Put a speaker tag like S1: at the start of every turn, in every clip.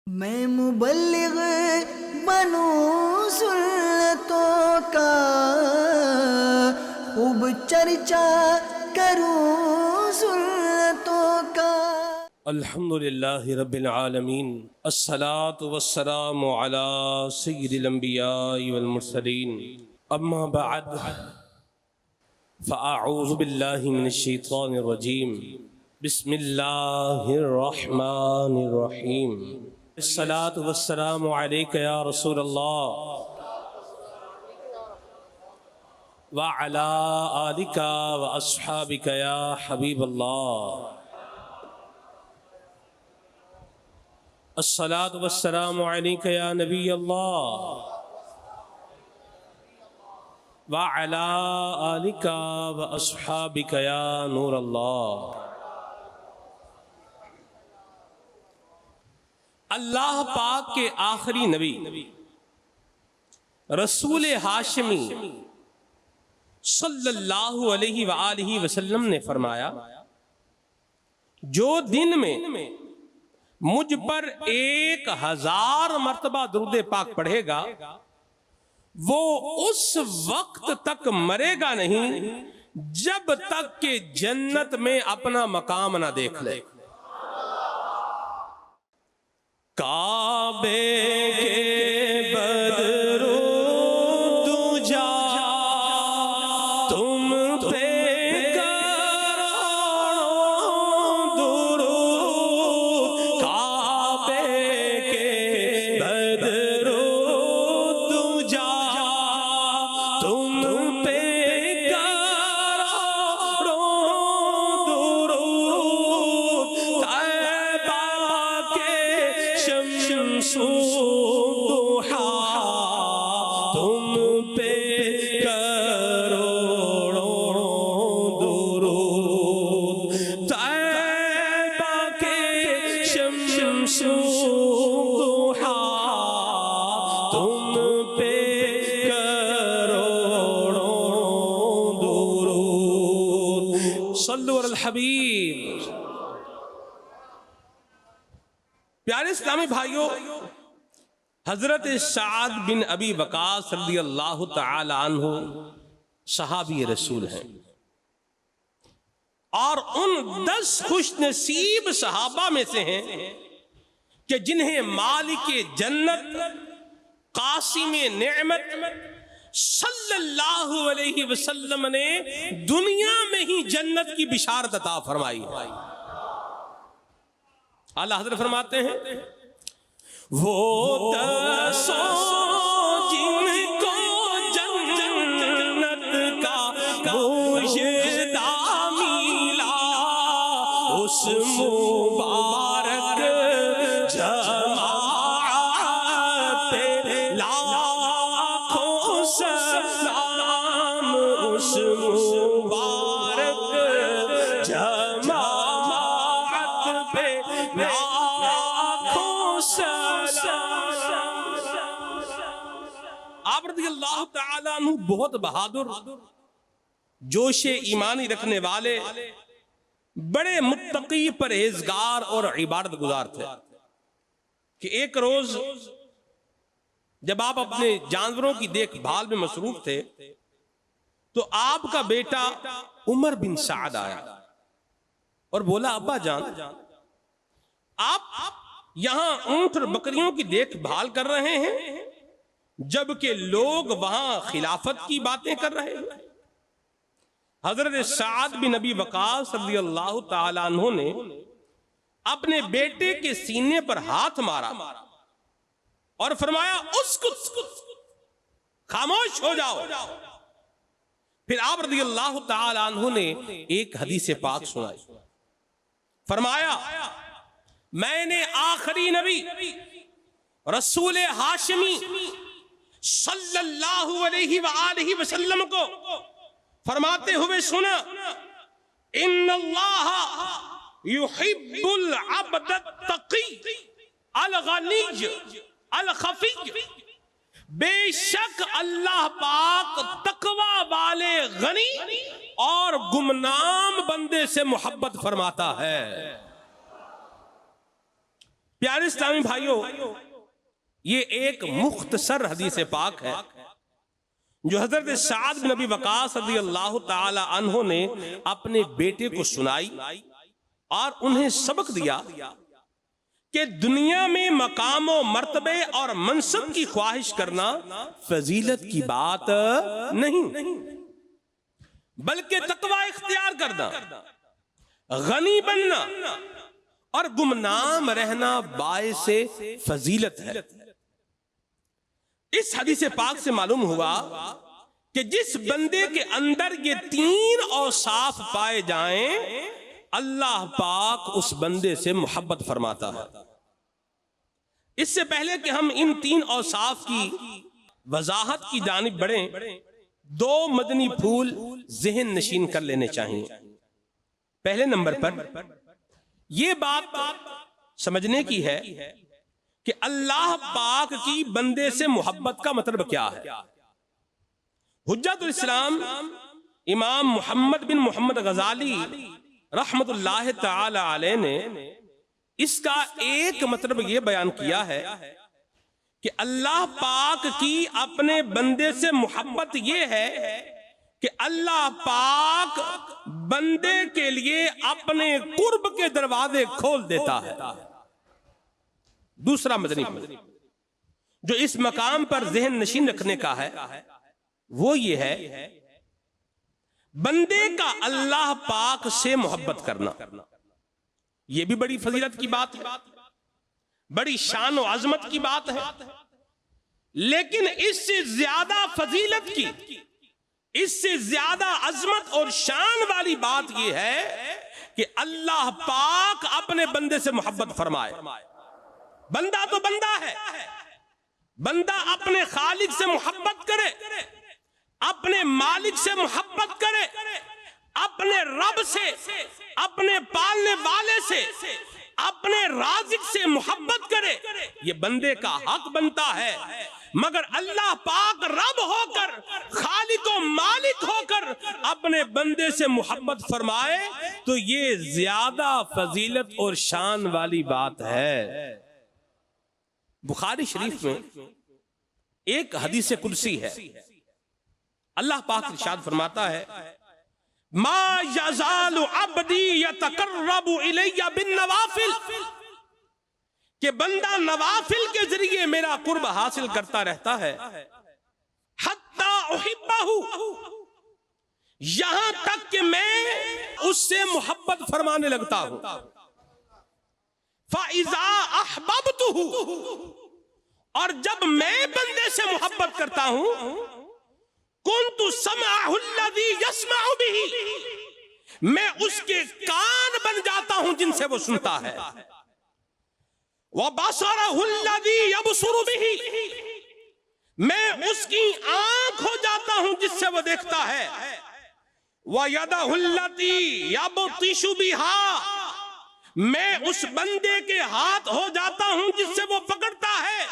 S1: میں مبلغ بنوں سنتوں کا، خوب چرچا کروں سنتوں کا۔
S2: الحمدللہ رب العالمین، الصلاة والسلام علی سید الانبیاء والمرسلین، اما بعد فاعوذ باللہ من الشیطان الرجیم، بسم اللہ الرحمن الرحیم۔ الصلاة والسلام علیک یا رسول اللہ وعلی آلک واصحابک یا حبیب اللہ۔ الصلاة والسلام علیک یا نبی اللہ وعلی آلک واصحابک یا نور اللہ۔ اللہ پاک کے آخری نبی رسول ہاشمی صلی اللہ علیہ وآلہ وسلم نے فرمایا، جو دن میں مجھ پر 1000 مرتبہ درود پاک پڑھے گا وہ اس وقت تک مرے گا نہیں جب تک کہ جنت میں اپنا مقام نہ دیکھ لے۔ کعبے کے بدرو دجا تم پہ کروڑوں درود، کعبے کے بدرو دجا تم پہ کروڑوں درود، طیبہ کے شمس ضحیٰ تم پہ کروڑوں درود، طیبہ کے شمس ضحیٰ تم پہ کروڑوں درود۔ صلو علی الحبیب۔ پیارے اسلامی بھائیوں، حضرت سعد بن ابی وقاص رضی اللہ تعالی عنہ صحابی رسول ہیں، اور ان 10 خوش نصیب صحابہ میں سے ہیں کہ جنہیں مالک جنت قاسم نعمت صلی اللہ علیہ وسلم نے دنیا میں ہی جنت کی بشارت عطا فرمائی ہے۔ اللہ حضرت فرماتے ہیں، وہ 10 جن کو جنت کا مجدہ ملا، اس مبارک جماعت پہ لاکھوں سلام، اس مبارک جماعت پہ لاکھوں سلام۔ آپ رضی اللہ تعالیٰ عنہ بہت بہادر، جوش ایمانی رکھنے والے، بڑے متقی پرہیزگار اور عبادت گزار تھے کہ ایک روز جب آپ اپنے جانوروں کی دیکھ بھال میں مصروف تھے تو آپ کا بیٹا عمر بن سعد آیا اور بولا، ابا جان آپ یہاں اونٹ اور بکریوں کی دیکھ بھال کر رہے ہیں جبکہ لوگ وہاں خلافت کی باتیں کر رہے ہیں۔ حضرت سعد بن ابی وقاص رضی اللہ تعالی عنہ نے اپنے بیٹے کے سینے پر ہاتھ مارا اور فرمایا، اسکت، خاموش ہو جاؤ۔ پھر آپ رضی اللہ تعالی عنہ نے ایک حدیث پاک سنائی، فرمایا، میں نے آخری نبی رسول ہاشمی صلی اللہ علیہ وآلہ وسلم کو فرماتے ہوئے سنا، ان اللہ یحب العبد التقی الغنی الخفی، بے شک اللہ پاک تقوی والے غنی اور گمنام بندے سے محبت فرماتا ہے۔ پیارے اسلامی بھائیوں، یہ ایک مختصر حدیث پاک ہے جو حضرت سعد بن ابی وقاص رضی اللہ تعالی عنہ نے اپنے بیٹے کو سنائی اور انہیں سبق دیا کہ دنیا میں مقام و مرتبے اور منصب کی خواہش کرنا فضیلت کی بات نہیں، بلکہ تقوی اختیار کرنا، غنی بننا اور گمنام رہنا باعث فضیلت ہے۔ اس حدیث پاک سے معلوم ہوا کہ جس بندے کے اندر یہ 3 اوصاف پائے جائیں اللہ پاک اس بندے سے محبت فرماتا ہے۔ اس سے پہلے کہ ہم ان 3 اوصاف کی وضاحت کی جانب بڑھیں، 2 مدنی پھول ذہن نشین کر لینے چاہیے۔ پہلے نمبر پر یہ بات سمجھنے کی ہے کہ اللہ پاک کی بندے سے محبت کا مطلب کیا ہے۔ حجت الاسلام امام محمد بن محمد غزالی رحمت اللہ تعالی علیہ نے اس کا ایک مطلب یہ بیان کیا ہے کہ اللہ پاک کی اپنے بندے سے محبت یہ ہے کہ اللہ پاک بندے کے لیے اپنے قرب کے دروازے کھول دیتا ہے۔ دوسرا مدنی پھول جو اس مقام پر ذہن نشین رکھنے کا ہے وہ یہ ہے بندے کا اللہ پاک سے محبت کرنا۔ یہ بھی بڑی فضیلت کی بات ہے، بڑی شان و عظمت کی بات ہے، لیکن اس سے زیادہ فضیلت کی، اس سے زیادہ عظمت اور شان والی بات یہ ہے کہ اللہ پاک اپنے بندے سے محبت فرمائے۔ بندہ تو بندہ ہے، بندہ اپنے خالق سے محبت کرے، اپنے مالک سے محبت کرے، اپنے رب سے، اپنے پالنے والے سے، اپنے رازق سے محبت کرے، یہ بندے کا حق بنتا ہے۔ مگر اللہ پاک رب ہو کر، خالق و مالک ہو کر اپنے بندے سے محبت فرمائے تو یہ زیادہ فضیلت اور شان والی بات ہے۔ بخاری شریف میں ایک حدیث قدسی ہے، اللہ پاک ارشاد فرماتا ہے ما یزال عبدی یتقرب الی بالنوافل، کہ بندہ نوافل کے ذریعے میرا قرب حاصل کرتا رہتا ہے، حتی احبہ، یہاں تک کہ میں اس سے محبت فرمانے لگتا ہوں۔ فَإِذَا أَحْبَبْتُهُ، اور جب میں بندے سے محبت کرتا ہوں، كُنْتُ سَمْعَهُ الَّذِي يَسْمَعُ بِهِ، میں اس کے کان بن جاتا ہوں جن سے وہ سنتا ہے، وَبَصَرَهُ الَّذِي يَبْصُرُ بِهِ، میں اس کی آنکھ ہو جاتا ہوں جس سے وہ دیکھتا ہے، وَيَدَهُ الَّتِي يَبْطِشُ بِهَا، میں اس بندے کے ہاتھ ہو جاتا ہوں جس سے وہ پکڑتا ہے،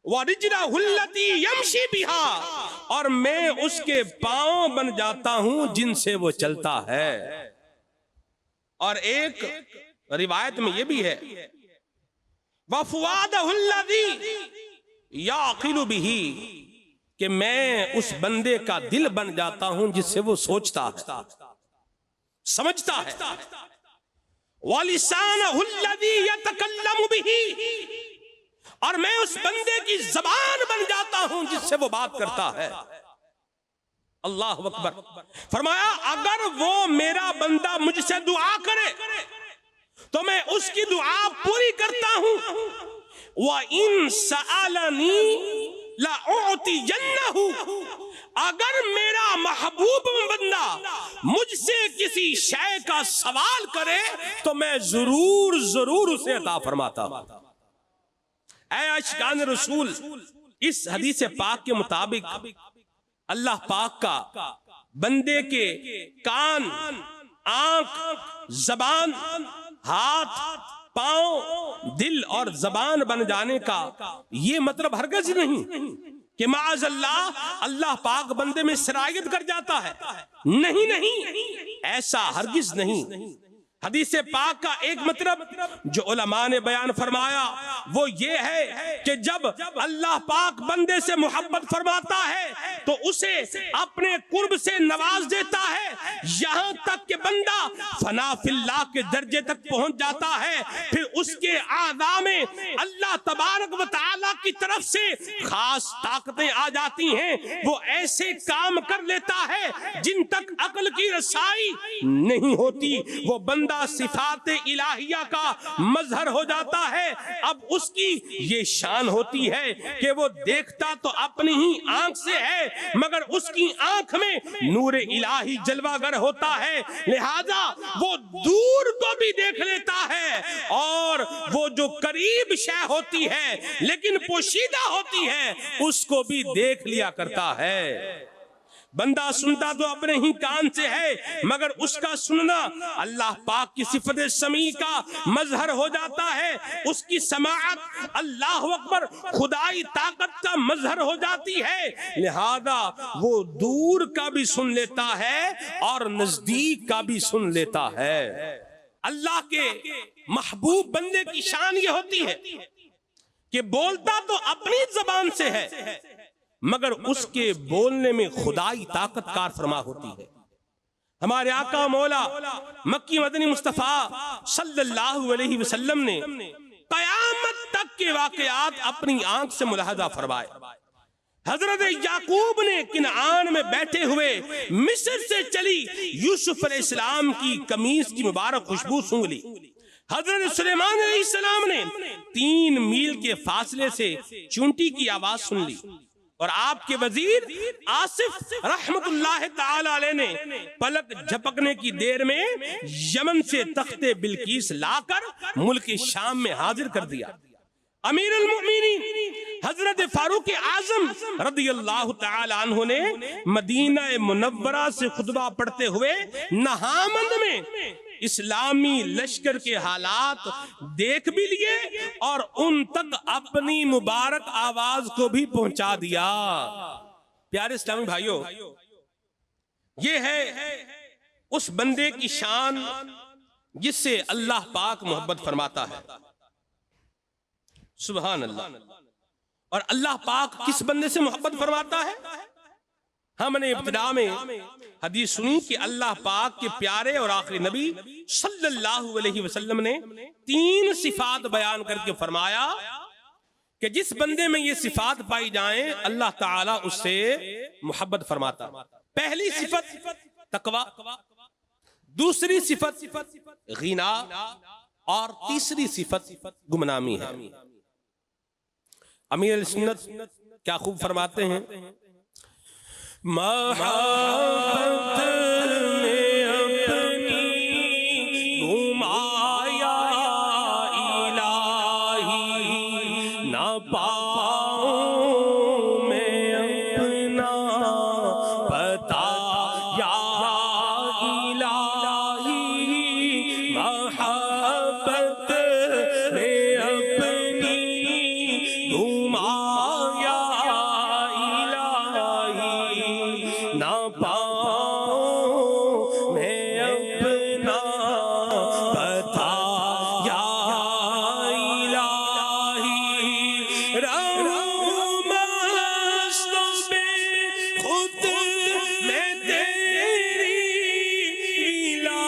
S2: وَرِجْلَهُ الَّتِي يَمْشِي بِهَا، اور میں اس کے پاؤں بن جاتا ہوں جن سے وہ چلتا ہے۔ اور ایک روایت میں یہ بھی ہے وَفُوَادَهُ الَّذِي يَعْقِلُ بِهِ، کہ میں اس بندے کا دل بن جاتا ہوں جس سے وہ سوچتا ہے، سمجھتا ہے، وَلِسَانَهُ الَّذِي يَتَكَلَّمُ بِهِ، اور میں اس بندے کی زبان بن جاتا ہوں جس سے وہ بات کرتا ہے۔ اللہ اکبر، فرمایا اگر وہ میرا بندہ مجھ سے دعا کرے تو میں اس کی دعا پوری کرتا ہوں، وَإِن سَأَلَنِي لَأُعْطِيَنَّهُ، اگر میرا محبوب بندہ مجھ سے کسی شے کا سوال کرے تو میں ضرور اسے عطا فرماتا ہوں۔ اے عاشقان رسول، اس حدیث پاک کے مطابق اللہ پاک کا بندے کے کان، آنکھ، زبان، ہاتھ، پاؤں، دل اور زبان بن جانے کا یہ مطلب ہرگز نہیں کہ معاذ اللہ پاک بندے میں سرایت کر جاتا ہے، نہیں، ایسا ہرگز نہیں، حدیث پاک کا ایک مطلب جو علماء نے بیان فرمایا وہ یہ ہے کہ جب اللہ پاک بندے سے محبت فرماتا ہے تو اسے اپنے قرب سے نواز دیتا ہے، یہاں تک کہ بندہ فنا فی اللہ کے درجے تک پہنچ جاتا ہے، پھر اس کے اعضاء میں اللہ تبارک و تعالی کی طرف سے خاص طاقتیں آ جاتی ہیں، وہ ایسے کام کر لیتا ہے جن تک عقل کی رسائی نہیں ہوتی، وہ بندہ صفات الہیہ کا مظہر ہو جاتا ہے۔ اب اس کی یہ شان ہوتی ہے کہ وہ دیکھتا تو اپنی ہی آنکھ سے ہے مگر اس کی آنکھ میں نور الہی جلوہ گر ہوتا ہے، لہذا وہ دور کو بھی دیکھ لیتا ہے اور وہ جو قریب شے ہوتی ہے لیکن پوشیدہ ہوتی ہے اس کو بھی دیکھ لیا کرتا ہے۔ بندہ سنتا تو اپنے ہی کان سے ہے مگر اس کا سننا اللہ پاک کی صفت سمیع کا مظہر ہو جاتا ہے، اس کی سماعت اللہ اکبر خدائی طاقت کا مظہر ہو جاتی ہے، لہذا وہ دور کا بھی سن لیتا ہے اور نزدیک کا بھی سن لیتا ہے۔ اللہ کے محبوب بندے کی شان یہ ہوتی ہے کہ بولتا تو اپنی زبان سے ہے مگر اس کے بولنے میں خدائی طاقت کار فرما ہوتی ہے۔ ہمارے آقا مولا مکی مدنی مصطفیٰ صلی اللہ علیہ وسلم نے قیامت تک کے واقعات اپنی آنکھ سے ملاحظہ فرمائے۔ حضرت یعقوب نے کنعان میں بیٹھے ہوئے مصر سے چلی یوسف علیہ السلام کی قمیص کی مبارک خوشبو سونگھ لی۔ حضرت سلیمان علیہ السلام نے 3 میل کے فاصلے سے چونٹی کی آواز سن لی اور آپ کے وزیر آصف رحمت اللہ تعالی علیہ نے پلک جھپکنے کی دیر میں یمن سے تخت بلقیس لا کر ملک شام میں حاضر کر دیا۔ امیر المؤمنین حضرت فاروق اعظم رضی اللہ تعالی عنہ نے مدینہ منورہ سے خطبہ پڑھتے ہوئے نہامند میں اسلامی لشکر کے حالات دیکھ بھی لیے اور ان تک اپنی مبارک آواز کو بھی پہنچا دیا۔ پیارے اسلامی بھائیوں، یہ ہے اس بندے کی شان جس سے اللہ پاک محبت فرماتا ہے۔ سبحان اللہ۔ اور اللہ پاک کس بندے سے محبت فرماتا ہے؟ ہم نے ابتدا میں حدیث سنی کہ اللہ پاک کے پیارے اور آخری نبی صلی اللہ علیہ وسلم نے 3 صفات بیان کر کے فرمایا کہ جس بندے میں یہ صفات پائی جائیں اللہ تعالیٰ اس سے محبت فرماتا۔ پہلی صفت تقوی، دوسری صفت غنا اور تیسری صفت گمنامی ہے۔ امیر السنت کیا خوب فرماتے ہیں، محبت میں اپنی گھمایا الہی، نہ پاؤں میں اپنا بتایا الہی، محبت میں اپنی گھمایا نہ پاؤں میں اپنا بتایا الہی، رہوں مست بے خود میں تیری میلا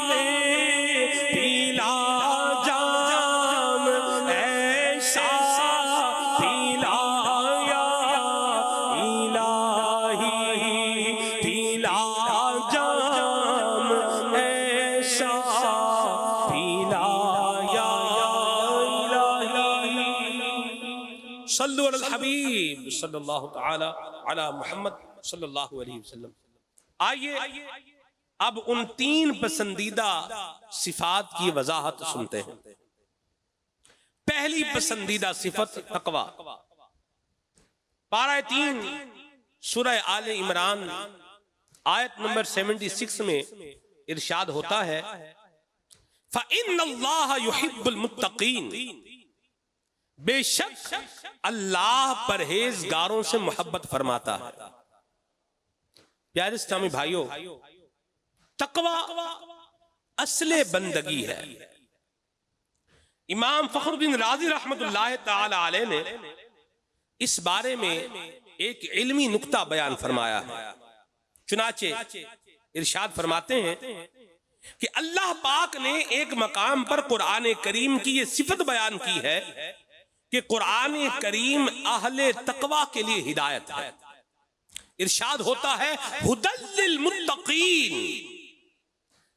S2: میں پیلا جام ایسا پلایا صلو علی الحبیب صلی اللہ تعالی علی محمد صلی اللہ علیہ وسلم۔ آئیے اب ان 3 پسندیدہ صفات کی وضاحت سنتے ہیں۔ پہلی پسندیدہ صفت تقوی۔ پارہ 3 سورہ آل عمران آیت نمبر 76 میں ارشاد ہوتا ہے فَإِنَّ اللَّهَ يُحِبُّ الْمُتَّقِينَ، بے شک اللہ پرہیزگاروں سے محبت فرماتا ہے۔ پیارے اسلامی بھائیوں، تقوی اصل بندگی ہے۔ امام فخر الدین رازی رحمت اللہ تعالی علیہ نے اس بارے میں ایک علمی نکتہ بیان فرمایا ہے۔ چنانچہ ارشاد فرماتے ہیں کہ اللہ پاک نے ایک مقام پر قرآن کریم کی یہ صفت بیان کی ہے کہ قرآن کریم اہل تقوی کے لیے ہدایت ہے۔ ارشاد ہوتا ہے ہدی للمتقین،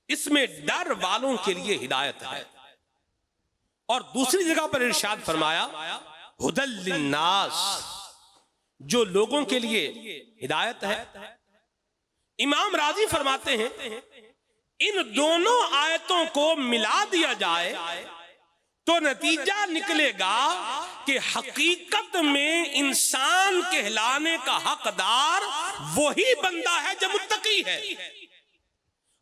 S2: اس میں ڈر والوں کے لیے ہدایت ہے۔ اور دوسری جگہ پر ارشاد فرمایا ہدی للناس، جو لوگوں کے لیے ہدایت ہے۔ امام راضی فرماتے ہیں ان دونوں آیتوں کو ملا دیا جائے تو نتیجہ نکلے گا کہ حقیقت میں انسان کہلانے کا حقدار وہی بندہ ہے جو متقی ہے،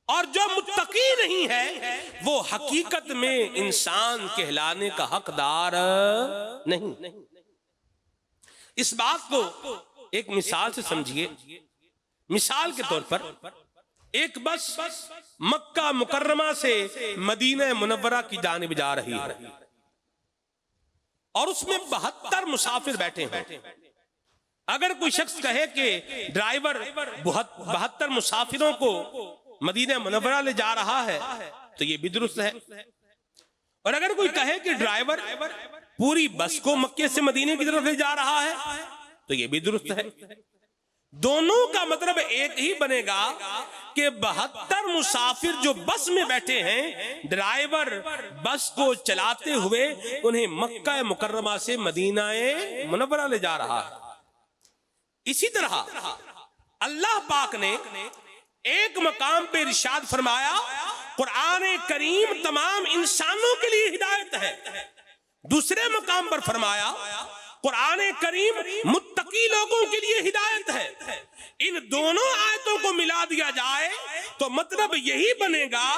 S2: اور جو متقی نہیں ہے وہ حقیقت میں انسان کہلانے کا حقدار نہیں۔ اس بات کو ایک مثال سے سمجھیے۔ مثال کے طور پر ایک بس مکہ مکرمہ سے مدینہ منورہ کی جانب جا رہی ہے اور اس میں 72 مسافر بیٹھے ہیں۔ اگر کوئی شخص کہے کہ ڈرائیور 72 مسافروں کو مدینہ منورہ لے جا رہا ہے تو یہ بھی درست ہے، اور اگر کوئی کہے کہ ڈرائیور پوری بس کو مکے سے مدینے کی طرف لے جا رہا ہے تو یہ بھی درست ہے۔ دونوں کا مطلب ایک ہی بنے گا کہ 72 مسافر جو بس میں بیٹھے ہیں، ڈرائیور بس کو چلاتے ہوئے انہیں مکہ مکرمہ سے مدینہ منورہ لے جا رہا ہے۔ اسی طرح اللہ پاک نے ایک مقام پہ ارشاد فرمایا قرآن کریم تمام انسانوں کے لیے ہدایت ہے، دوسرے مقام پر فرمایا قرآن کریم متقی لوگوں کے لیے ہدایت ہے۔ ان دونوں آیتوں کو ملا دیا جائے تو مطلب یہی بنے گا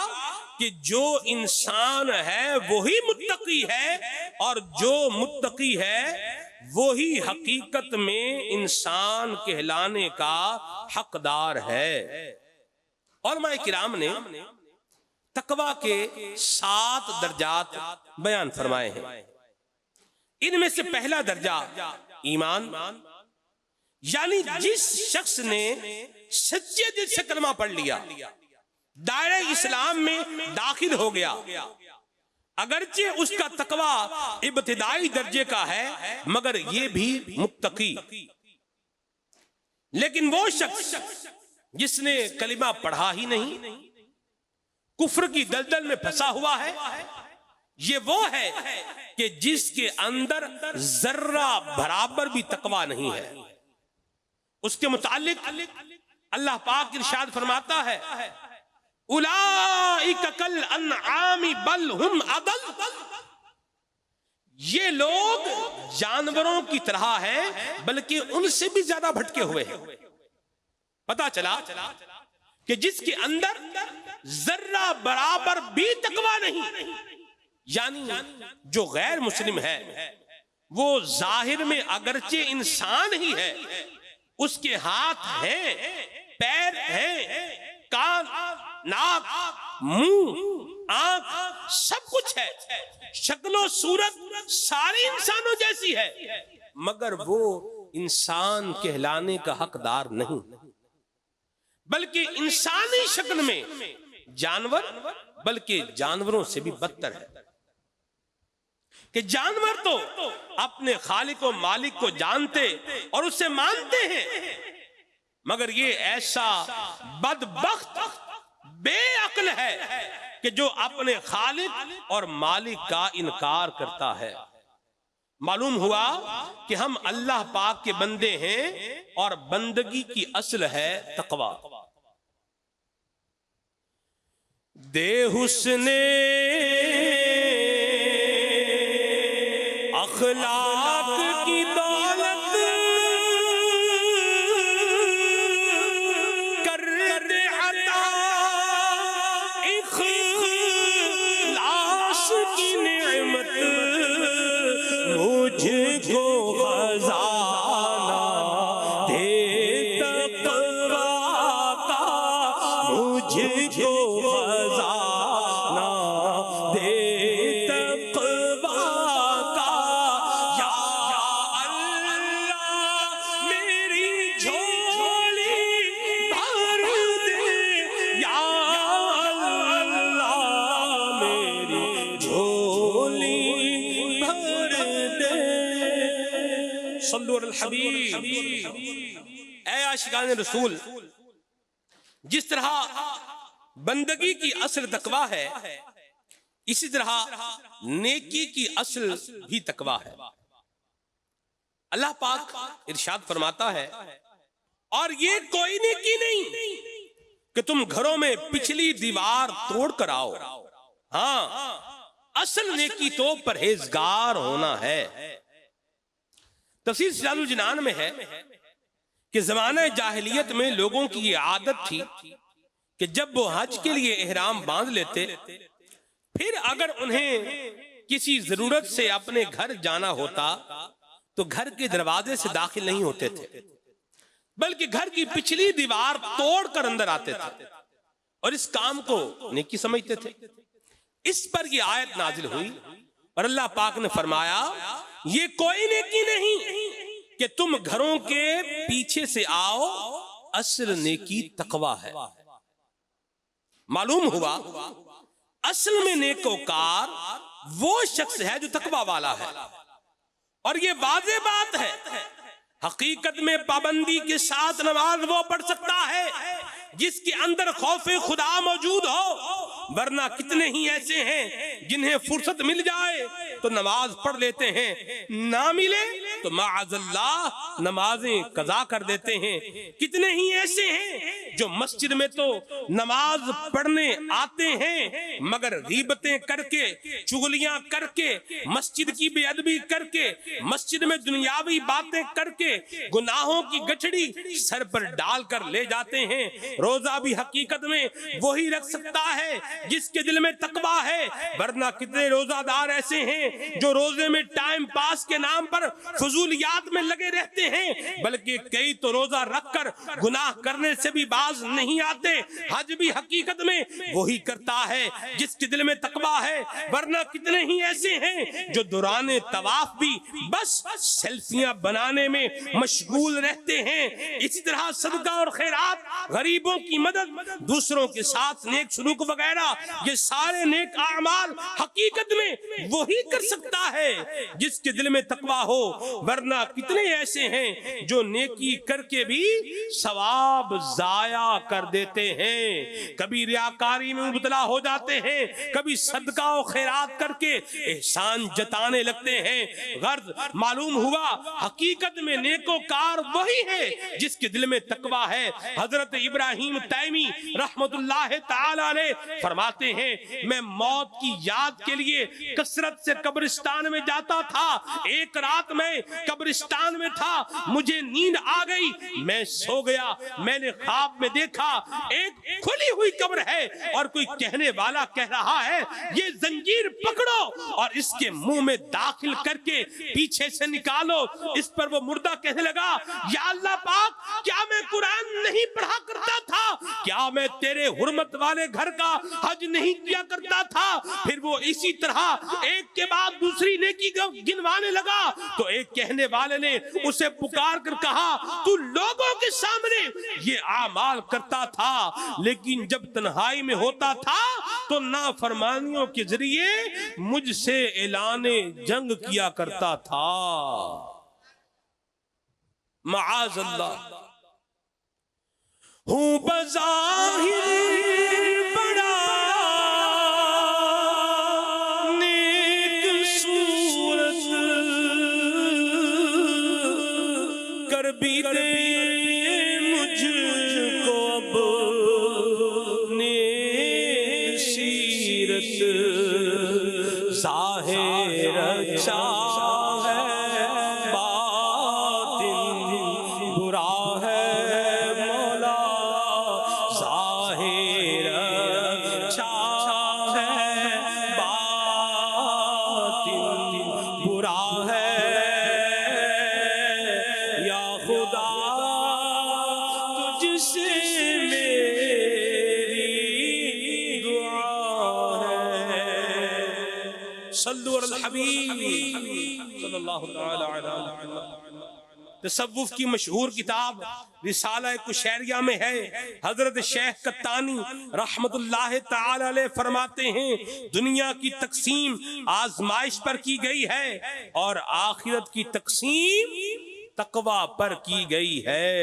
S2: کہ جو انسان ہے وہی متقی ہے، اور جو متقی ہے وہی حقیقت میں انسان کہلانے کا حقدار ہے۔ علماء کرام نے تقوی کے 7 درجات بیان فرمائے ہیں۔ ان میں سے پہلا درجہ ایمان، یعنی جس شخص نے سچے دل سے کلمہ پڑھ لیا، دائرہ اسلام میں داخل ہو گیا، اگرچہ اس کا تقوی ابتدائی درجے کا ہے مگر یہ بھی متقی۔ لیکن وہ شخص جس نے کلمہ پڑھا ہی نہیں، کفر کی دلدل میں پھنسا ہوا ہے، یہ وہ ہے کہ جس کے اندر ذرہ برابر بھی تقوی نہیں ہے۔ اس کے متعلق اللہ پاک ارشاد فرماتا ہے اولئک کالانعام بل ہم اضل، یہ لوگ جانوروں کی طرح ہیں بلکہ ان سے بھی زیادہ بھٹکے ہوئے ہیں۔ پتا چلا کہ جس کے اندر ذرہ برابر بھی تقوی نہیں، یعنی جو غیر مسلم ہے وہ ظاہر میں اگرچہ انسان ہی ہے، اس کے ہاتھ ہیں، پیر ہیں، کان، ناک، منہ، آنکھ، سب کچھ ہے، شکل و صورت ساری انسانوں جیسی ہے، مگر وہ انسان کہلانے کا حقدار نہیں، بلکہ انسانی شکل میں جانور، بلکہ جانوروں سے بھی بدتر ہے۔ کہ جانور تو اپنے خالق و مالک کو جانتے اور اسے مانتے ہیں، مگر یہ ایسا بدبخت بے عقل ہے کہ جو اپنے خالق اور مالک کا انکار کرتا ہے۔ معلوم ہوا کہ ہم اللہ پاک کے بندے ہیں اور بندگی کی اصل ہے تقوی۔ دے حسن اخلاق کی دولت کر دے عطا، اخلاص کی نعمت مجھ کو خزانہ دے تقوی کا، مجھ کو خزانہ صلو علی الحبیب۔ اے عاشقان رسول، جس طرح بندگی کی اصل تقویٰ ہے، اسی طرح نیکی کی اصل بھی تقویٰ ہے۔ اللہ پاک ارشاد فرماتا ہے، اور یہ کوئی نیکی نہیں کہ تم گھروں میں پچھلی دیوار توڑ کر آؤ، ہاں اصل نیکی تو پرہیزگار ہونا ہے۔ تفسیر سراج الجنان میں ہے کہ زمانہ جاہلیت میں لوگوں کی یہ عادت تھی کہ جب وہ حج کے لیے احرام باندھ لیتے، پھر اگر انہیں کسی ضرورت سے اپنے گھر جانا ہوتا تو گھر کے دروازے سے داخل نہیں ہوتے تھے، بلکہ گھر کی پچھلی دیوار توڑ کر اندر آتے تھے اور اس کام کو نیکی سمجھتے تھے۔ اس پر یہ آیت نازل ہوئی اور اللہ پاک نے فرمایا، یہ کوئی نیکی نہیں کہ تم گھروں کے پیچھے سے آؤ، اصل نیکی تقویٰ ہے۔ معلوم ہوا اصل میں نیکوکار وہ شخص ہے جو تقویٰ والا ہے، اور یہ واضح بات ہے۔ حقیقت میں پابندی کے ساتھ نماز وہ پڑھ سکتا ہے جس کے اندر خوف خدا موجود ہو، ورنہ کتنے ہی ایسے ہیں جنہیں فرصت مل جائے تو نماز پڑھ لیتے ہیں، نہ ملے تو معاذ اللہ نمازیں قضا کر دیتے ہیں۔ کتنے ہی ایسے ہیں جو مسجد میں تو نماز پڑھنے آتے ہیں مگر غیبتیں کر کے، چغلیاں کر کے، مسجد کی بے ادبی کر کے، مسجد میں دنیاوی باتیں کر کے گناہوں کی گٹھڑی سر پر ڈال کر لے جاتے ہیں۔ روزہ بھی حقیقت میں وہی رکھ سکتا ہے جس کے دل میں تقویٰ ہے، ورنہ کتنے روزہ دار ایسے ہیں جو روزے میں ٹائم پاس کے نام پر فضولیات میں لگے رہتے ہیں، بلکہ کئی تو روزہ رکھ کر گناہ کرنے سے بھی باز نہیں آتے۔ حج بھی حقیقت میں وہی کرتا ہے جس کے دل میں تقویٰ ہے، ورنہ کتنے ہی ایسے ہیں جو دوران طواف بھی بس سیلفیاں بنانے میں مشغول رہتے ہیں۔ اسی طرح صدقہ اور خیرات، غریبوں کی مدد، دوسروں کے ساتھ نیک سلوک وغیرہ، یہ سارے نیک اعمال حقیقت میں وہی کر سکتا ہے جس کے دل میں تقویٰ ہو، ورنہ کتنے ایسے ہیں جو نیکی کر کے بھی ثواب ضائع کر دیتے ہیں، کبھی ریاکاری میں مبتلا ہو جاتے ہیں، کبھی صدقہ و خیرات کر کے احسان جتانے لگتے ہیں۔ غرض معلوم ہوا حقیقت میں نیکوکار وہی ہے جس کے دل میں تقویٰ ہے۔ حضرت ابراہیم تیمی رحمت اللہ تعالی علیہ فرماتے ہیں، میں موت کی یاد کے لیے کثرت سے قبرستان میں جاتا تھا۔ ایک رات میں قبرستان میں تھا، مجھے نیند آ گئی، میں سو گیا۔ میں نے خواب میں دیکھا ایک کھلی ہوئی قبر ہے اور کوئی کہنے والا کہہ رہا ہے، یہ زنجیر پکڑو اور اس کے منہ میں داخل کر کے پیچھے سے نکالو۔ اس پر وہ مردہ کہنے لگا، یا اللہ پاک، کیا میں قرآن نہیں پڑھا کرتا تھا؟ کیا میں تیرے حرمت والے گھر کا حج نہیں کیا کرتا تھا؟ پھر وہ اسی طرح ایک کے بعد دوسری نیکی گنوانے لگا تو ایک کہنے والے نے اسے پکار کر کہا، تو لوگوں کے سامنے یہ اعمال کرتا تھا لیکن جب تنہائی میں ہوتا تھا تو نافرمانیوں کے ذریعے مجھ سے اعلان جنگ کیا کرتا تھا۔ معاذ اللہ، ہوں بظاہر بڑا نیک صورت، کر بھی دے مجھ کو اب نیک سیرت، ظاہر اچھا صلی اللہ تعالی علیہ وسلم۔ تصوف کی مشہور کتاب رسالہ کشیریہ میں ہے، حضرت شیخ قطانی رحمت اللہ تعالی علیہ فرماتے ہیں، دنیا کی تقسیم آزمائش پر کی گئی ہے اور آخرت کی تقسیم تقوی پر کی گئی ہے۔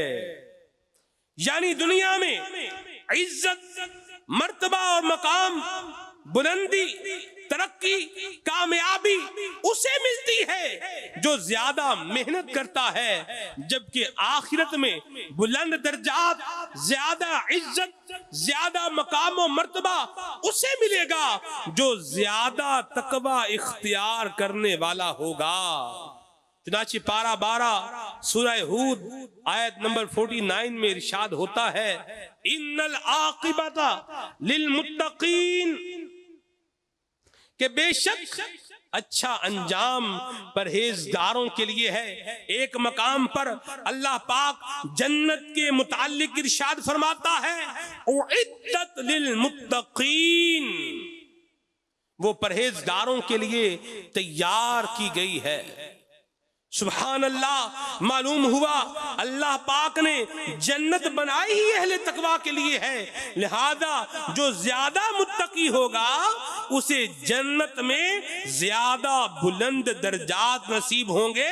S2: یعنی دنیا میں عزت، مرتبہ اور مقام، بلندی، ترقی، کامیابی اسے ملتی ہے جو زیادہ محنت کرتا ہے، جبکہ آخرت میں بلند درجات، زیادہ عزت، زیادہ مقام و مرتبہ اسے ملے گا جو زیادہ تقوی اختیار کرنے والا ہوگا۔ چنانچہ پارہ 12 سورہ ہود آیت نمبر 49 میں ارشاد ہوتا ہے، ان العاقبۃ للمتقین، کہ بے شک اچھا انجام پرہیزگاروں کے لیے ہے۔ ایک مقام پر اللہ پاک جنت کے متعلق ارشاد فرماتا ہے، اعدت للمتقین، وہ پرہیزگاروں کے لیے تیار کی گئی ہے۔ سبحان اللہ، معلوم ہوا اللہ پاک نے جنت بنائی ہی اہل تقوی کے لیے ہے، لہذا جو زیادہ متقی ہوگا اسے جنت میں زیادہ بلند درجات نصیب ہوں گے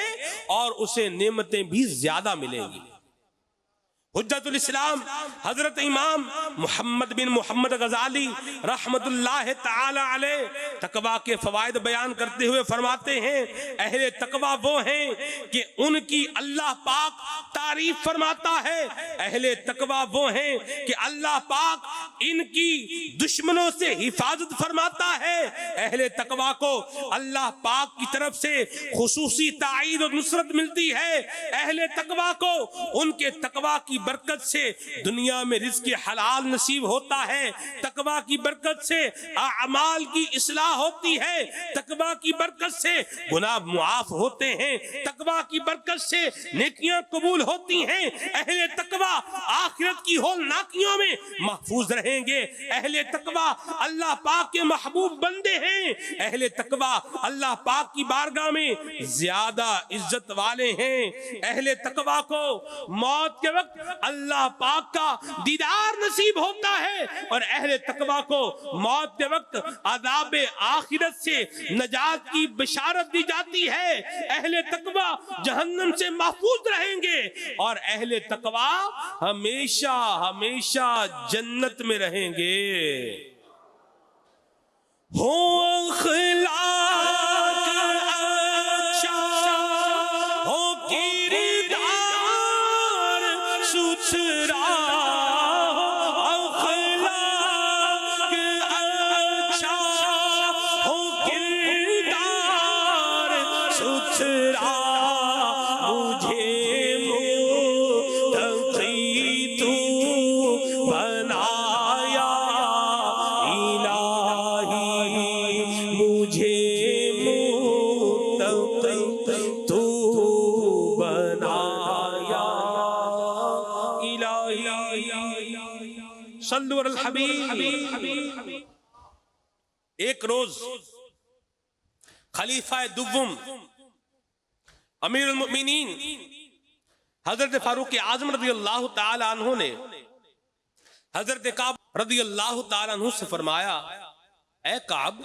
S2: اور اسے نعمتیں بھی زیادہ ملیں گی۔ حجت الاسلام حضرت امام محمد بن محمد غزالی رحمت اللہ تعالی علیہ تقوی کے فوائد بیان کرتے ہوئے فرماتے ہیں، اہل تقوی وہ ہیں کہ ان کی اللہ پاک تعریف فرماتا ہے، اہل تقوی وہ ہیں کہ اللہ پاک ان کی دشمنوں سے حفاظت فرماتا ہے، اہل تقوی کو اللہ پاک کی طرف سے خصوصی تائید و نصرت ملتی ہے، اہل تقوی کو ان کے تقوی کی برکت سے دنیا میں رزق حلال نصیب ہوتا ہے، تقوی کی برکت سے اعمال کی اصلاح ہوتی ہے، تقوی کی برکت سے گناہ معاف ہوتے ہیں، تقوی کی برکت سے نیکیاں قبول ہوتی ہیں، اہل تقوی آخرت کی ہولناکیوں میں محفوظ رہیں گے، اہل تقوی اللہ پاک کے محبوب بندے ہیں، اہل تقوی اللہ پاک کی بارگاہ میں زیادہ عزت والے ہیں، اہل تقوی کو موت کے وقت اللہ پاک کا دیدار نصیب ہوتا ہے اور اہل تقوی کو موت کے وقت عذاب آخرت سے نجات کی بشارت دی جاتی ہے، اہل تقوی جہنم سے محفوظ رہیں گے اور اہل تقوی ہمیشہ ہمیشہ جنت میں رہیں گے۔ ہو اخلاق اچھا، ہو کردار ستھرا، اخلاق اچھا، ہو کردار ستھرا، مجھے متقی تو بنایا الہی، مجھے متقی تو بنایا الہی۔ صلو علی الحبیب۔ ایک روز خلیفہ دوم امیر المؤمنین حضرت فاروق اعظم رضی اللہ تعالی عنہ نے حضرت کعب رضی اللہ تعالی عنہ سے فرمایا، اے کعب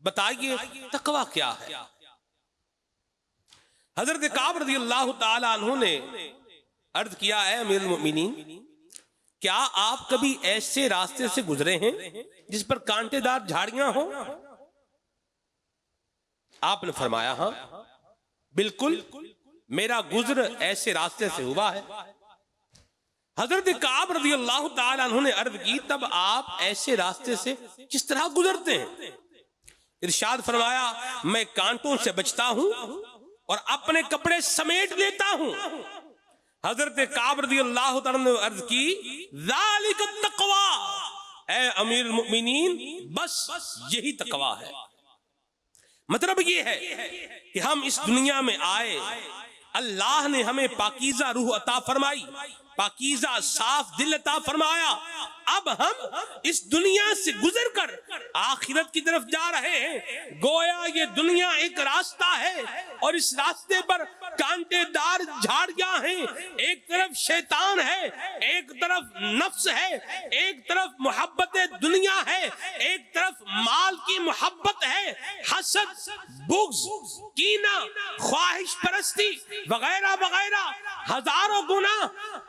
S2: بتائیے تقوی کیا ہے؟ حضرت کعب رضی اللہ تعالی عنہ نے عرض کیا، اے امیر المؤمنین کیا آپ کبھی ایسے راستے سے گزرے ہیں جس پر کانٹے دار جھاڑیاں ہوں؟ آپ نے فرمایا ہاں بالکل، میرا گزر ایسے راستے سے ہوا ہے۔ حضرت کعب رضی اللہ تعالی عنہ نے عرض کی، تب آپ ایسے راستے سے کس طرح گزرتے ہیں؟ ارشاد فرمایا، میں کانٹوں سے بچتا ہوں اور اپنے کپڑے سمیٹ لیتا ہوں۔ حضرت کعب رضی اللہ تعالی عنہ نے عرض کی، ذالک التقوی، اے امیر المؤمنین بس یہی تقوی ہے۔ مطلب یہ ہے کہ ہم اس دنیا میں آئے، اللہ نے ہمیں پاکیزہ روح عطا فرمائی، پاکیزہ صاف دل عطا فرمایا، اب ہم اس دنیا سے گزر کر آخرت کی طرف جا رہے ہیں۔ گویا یہ دنیا ایک راستہ ہے اور اس راستے پر کانٹے دار جھاڑیاں ہیں، ایک طرف شیطان ہے، ایک طرف نفس ہے، ایک طرف محبت دنیا ہے، ایک طرف مال کی محبت ہے، حسد، بغض، کینہ، خواہش پرستی وغیرہ وغیرہ، ہزاروں گناہ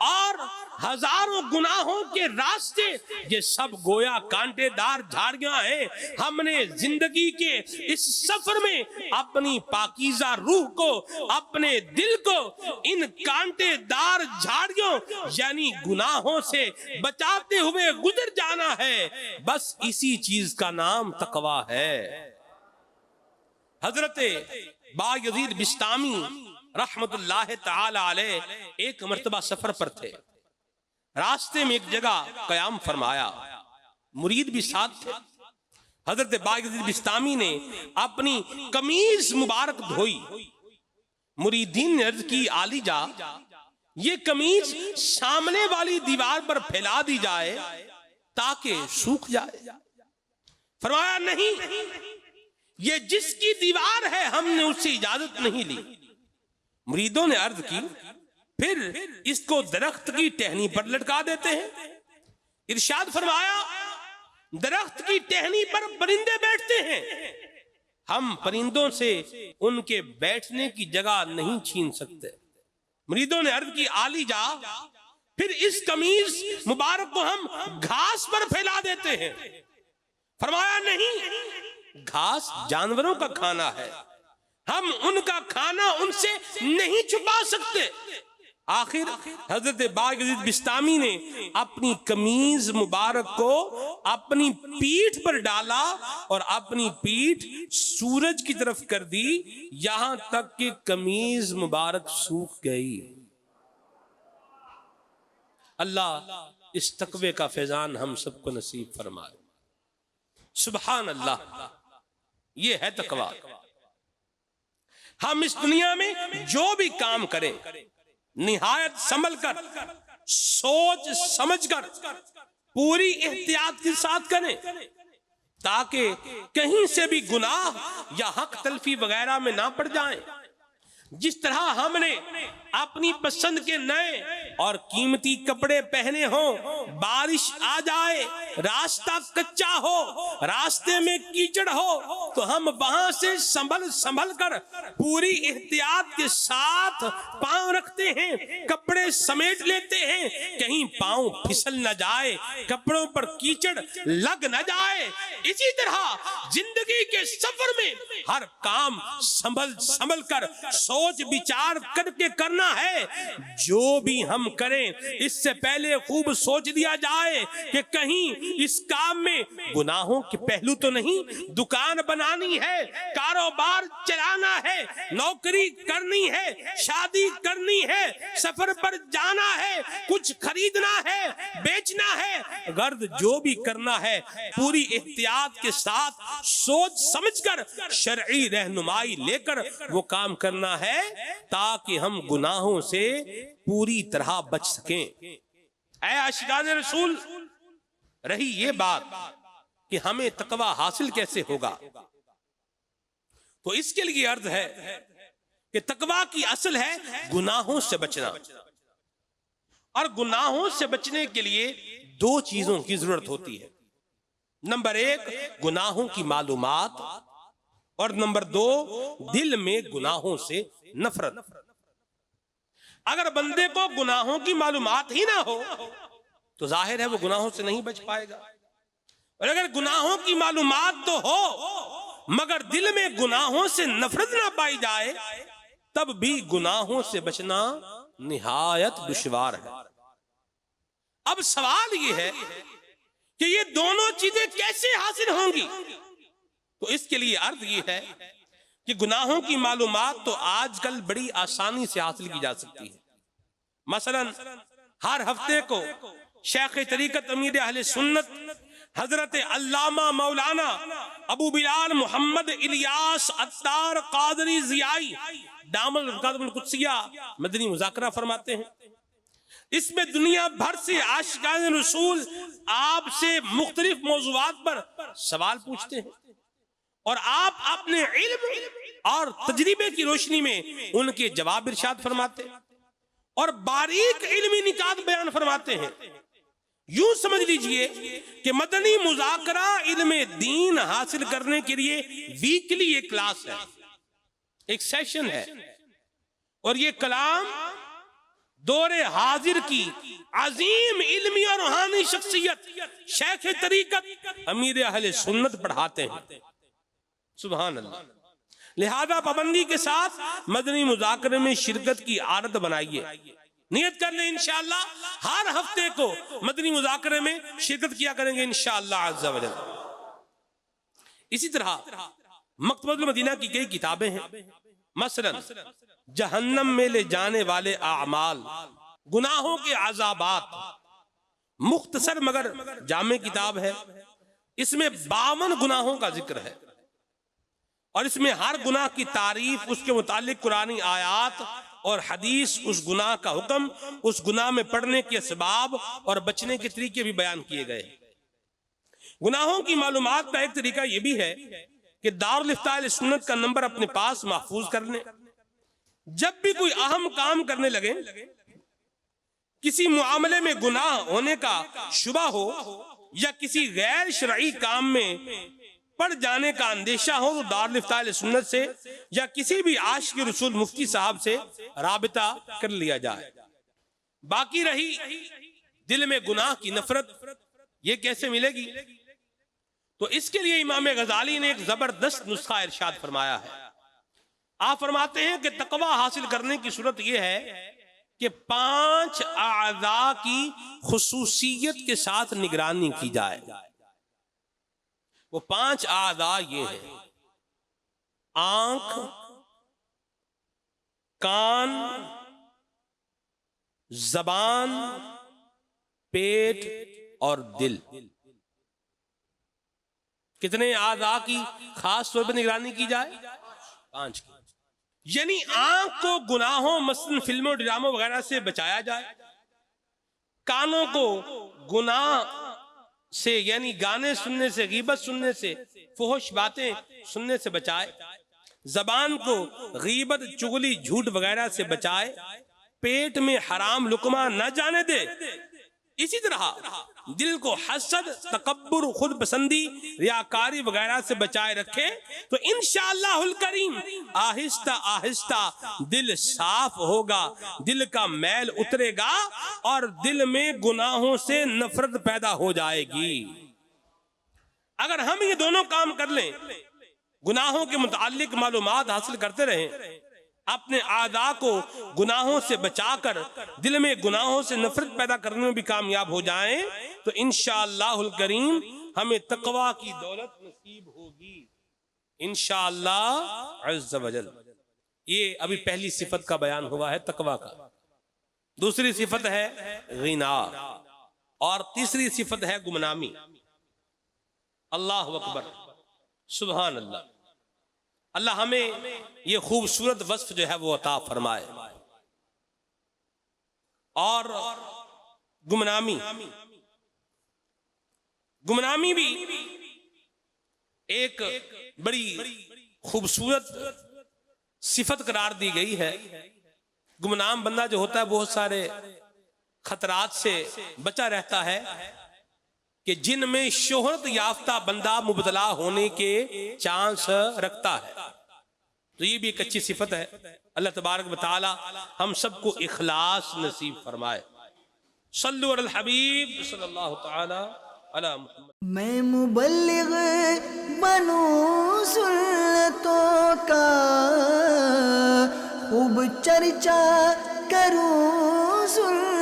S2: اور ہزاروں گناہوں کے راستے، یہ سب گویا کانٹے دار جھاڑیاں ہیں۔ ہم نے زندگی کے اس سفر میں اپنی پاکیزہ روح کو، اپنے دل کو ان کانٹے دار جھاڑیوں یعنی گناہوں سے بچاتے ہوئے گزر جانا ہے۔ بس اسی چیز کا نام تقویٰ ہے۔ حضرت بایزید بسطامی رحمت اللہ تعالی علیہ ایک مرتبہ سفر پر تھے، راستے میں ایک جگہ قیام فرمایا، مرید بھی ساتھ تھے۔ حضرت بایزید بسطامی نے اپنی قمیض مبارک دھوئی، مریدین نے عرض کی عالی جا یہ قمیض سامنے والی دیوار پر پھیلا دی جائے تاکہ سوکھ جائے۔ فرمایا نہیں، یہ جس کی دیوار ہے ہم نے اس سے اجازت نہیں لی۔ مریدوں نے عرض کی پھر اس کو درخت کی ٹہنی پر لٹکا دیتے ہیں۔ ارشاد فرمایا درخت کی ٹہنی پر پرندے بیٹھتے ہیں، ہم پرندوں سے ان کے بیٹھنے کی جگہ نہیں چھین سکتے۔ مریدوں نے عرض کی عالی جا پھر اس قمیض مبارک کو ہم گھاس پر پھیلا دیتے ہیں۔ فرمایا نہیں، گھاس جانوروں کا کھانا ہے، ہم ان کا کھانا ان سے نہیں چھپا سکتے۔ آخر حضرت بایزید بسطامی نے اپنی قمیض مبارک کو اپنی پیٹھ پر ڈالا اور اپنی پیٹھ سورج کی طرف کر دی، یہاں تک کہ قمیض مبارک سوکھ گئی۔ اللہ اس تقوی کا فیضان ہم سب کو نصیب فرمائے۔ سبحان اللہ، یہ ہے تقویٰ۔ ہم اس دنیا میں جو بھی کام کریں نہایت سنبھل کر، سوچ سمجھ کر، پوری احتیاط کے ساتھ کریں تاکہ کہیں سے بھی گناہ یا حق تلفی وغیرہ میں نہ پڑ جائیں۔ جس طرح ہم نے اپنی پسند کے نئے اور قیمتی کپڑے پہنے ہوں، بارش آ جائے، راستہ کچا ہو، راستے میں کیچڑ ہو، تو ہم وہاں سے سنبھل کر پوری احتیاط کے ساتھ پاؤں رکھتے ہیں، کپڑے سمیٹ لیتے ہیں، کہیں پاؤں پھسل نہ جائے، کپڑوں پر کیچڑ لگ نہ جائے۔ اسی طرح زندگی کے سفر میں ہر کام سنبھل کر سوچ بچار کر کے کرنا ہے۔ جو بھی ہم کریں اس سے پہلے خوب سوچ لیا جائے کہ کہیں اس کام میں گناہوں کے پہلو تو نہیں، دکان بنانی ہے، کاروبار چلانا ہے، نوکری کرنی ہے، شادی کرنی ہے، سفر پر جانا ہے، کچھ خریدنا ہے، بیچنا ہے، غرض جو بھی کرنا ہے پوری احتیاط کے ساتھ سوچ سمجھ کر شرعی رہنمائی لے کر وہ کام کرنا ہے تاکہ ہم گناہوں سے پوری طرح بچ سکیں۔ اے عاشقان رسول، رہی یہ بات کہ ہمیں تقویٰ حاصل کیسے ہوگا، تو اس کے لیے عرض ہے کہ تقویٰ کی اصل ہے گناہوں سے بچنا، اور گناہوں سے بچنے کے لیے دو چیزوں کی ضرورت ہوتی ہے۔ نمبر ایک، گناہوں کی معلومات، اور نمبر دو، دل میں گناہوں سے نفرت۔ اگر بندے کو گناہوں کی معلومات ہی نہ ہو تو ظاہر ہے وہ گناہوں سے نہیں بچ پائے گا، اور اگر گناہوں کی معلومات تو ہو مگر دل میں گناہوں سے نفرت نہ پائی جائے تب بھی گناہوں سے بچنا نہایت دشوار ہے۔ اب سوال یہ ہے کہ یہ دونوں چیزیں کیسے حاصل ہوں گی؟ تو اس کے لیے عرض یہ ہے کہ گناہوں کی معلومات تو آج کل بڑی آسانی سے حاصل کی جا سکتی ہے۔ مثلا ہر ہفتے کو شیخ طریقت امیر اہل سنت حضرت علامہ مولانا ابو بلال محمد الیاس عطار قادری ضیائی دامن القدم القدسیہ مدنی مذاکرہ فرماتے ہیں۔ اس میں دنیا بھر سے عاشقان رسول آپ سے مختلف موضوعات پر سوال پوچھتے ہیں، اور آپ اپنے علم اور تجربے کی روشنی میں ان کے جواب ارشاد فرماتے ہیں۔ اور باریک علمی نکات بیان فرماتے ہیں. یوں سمجھ لیجئے کہ مدنی مذاکرہ علم دین حاصل کرنے کے لیے ویکلی ایک کلاس ہے، ایک سیشن ہے، اور یہ کلام دور حاضر کی عظیم علمی اور روحانی شخصیت شیخ طریقت امیر اہل سنت پڑھاتے ہیں. سبحان اللہ. لہذا پابندی کے ساتھ مدنی مذاکرے میں شرکت کی عادت بنائیے. نیت کر لیں انشاءاللہ ہر ہفتے کو مدنی مذاکرے میں شرکت کیا کریں گے انشاءاللہ عز و جل. اسی طرح مکتبۃ المدینہ کی کئی کتابیں ہیں، مثلا جہنم میں لے جانے والے اعمال، گناہوں کے عذابات، مختصر مگر جامع کتاب ہے. اس میں 52 گناہوں کا ذکر ہے، اور اس میں ہر گناہ کی تعریف، اس کے متعلق قرآنی آیات اور حدیث، اس گناہ کا حکم، اس گناہ میں پڑنے کے اسباب اور بچنے کے طریقے بھی بیان کیے گئے. گناہوں کی معلومات کا ایک طریقہ یہ بھی ہے کہ دارالفتاء اہل سنت کا نمبر اپنے پاس محفوظ کر لیں. جب بھی کوئی اہم کام کرنے لگے، کسی معاملے میں گناہ ہونے کا شبہ ہو یا کسی غیر شرعی کام میں پڑ جانے کا اندیشہ ہو، تو دارالفتاء اہل سنت سے یا کسی بھی عاشق رسول مفتی صاحب سے رابطہ کر لیا جائے. باقی رہی دل میں گناہ کی نفرت، یہ کیسے ملے گی؟ تو اس کے لیے امام غزالی نے ایک زبردست نسخہ ارشاد فرمایا ہے. آپ فرماتے ہیں کہ تقوی حاصل کرنے کی صورت یہ ہے کہ 5 اعضاء کی خصوصیت کے ساتھ نگرانی کی جائے. وہ 5 اعضاء یہ ہیں: آنکھ، کان، زبان، پیٹ اور دل. کتنے اعضاء کی خاص طور پر نگرانی کی جائے؟ 5 کی. یعنی آنکھ کو گناہوں مثلا فلموں ڈراموں وغیرہ سے بچایا جائے، کانوں کو گناہ سے یعنی گانے سننے سے، غیبت سننے سے، فحش باتیں سننے سے بچائے، زبان کو غیبت، چغلی، جھوٹ وغیرہ سے بچائے، پیٹ میں حرام لقمہ نہ جانے دے. اسی طرح دل کو حسد، تکبر، خود پسندی، ریاکاری وغیرہ سے بچائے رکھے، تو انشاءاللہ الکریم آہستہ آہستہ دل صاف ہوگا، دل کا میل اترے گا اور دل میں گناہوں سے نفرت پیدا ہو جائے گی. اگر ہم یہ دونوں کام کر لیں، گناہوں کے متعلق معلومات حاصل کرتے رہیں، اپنے اعضاء کو گناہوں سے بچا کر دل میں گناہوں سے نفرت پیدا کرنے میں بھی کامیاب ہو جائیں، تو انشاءاللہ الکریم ہمیں تقوی کی دولت نصیب ہوگی انشاءاللہ عز و جل. یہ ابھی پہلی صفت کا بیان ہوا ہے تقوی کا. دوسری صفت ہے غنا، اور تیسری صفت ہے گمنامی. اللہ اکبر، سبحان اللہ. اللہ ہمیں یہ خوبصورت وصف جو ہے وہ عطا فرمائے. اور گمنامی بھی ایک بڑی خوبصورت صفت قرار دی گئی ہے. گمنام بندہ جو ہوتا ہے بہت سارے خطرات سے بچا رہتا ہے کہ جن میں شہرت یافتہ بندہ مبتلا ہونے کے چانس رکھتا ہے. تو یہ بھی ایک اچھی صفت ہے. اللہ تبارک و تعالی ہم سب کو اخلاص نصیب فرمائے. صلو علی الحبیب صلی اللہ تعالی علی محمد.
S1: میں مبلغ بنوں سنتوں کا، خوب چرچا کروں سنتوں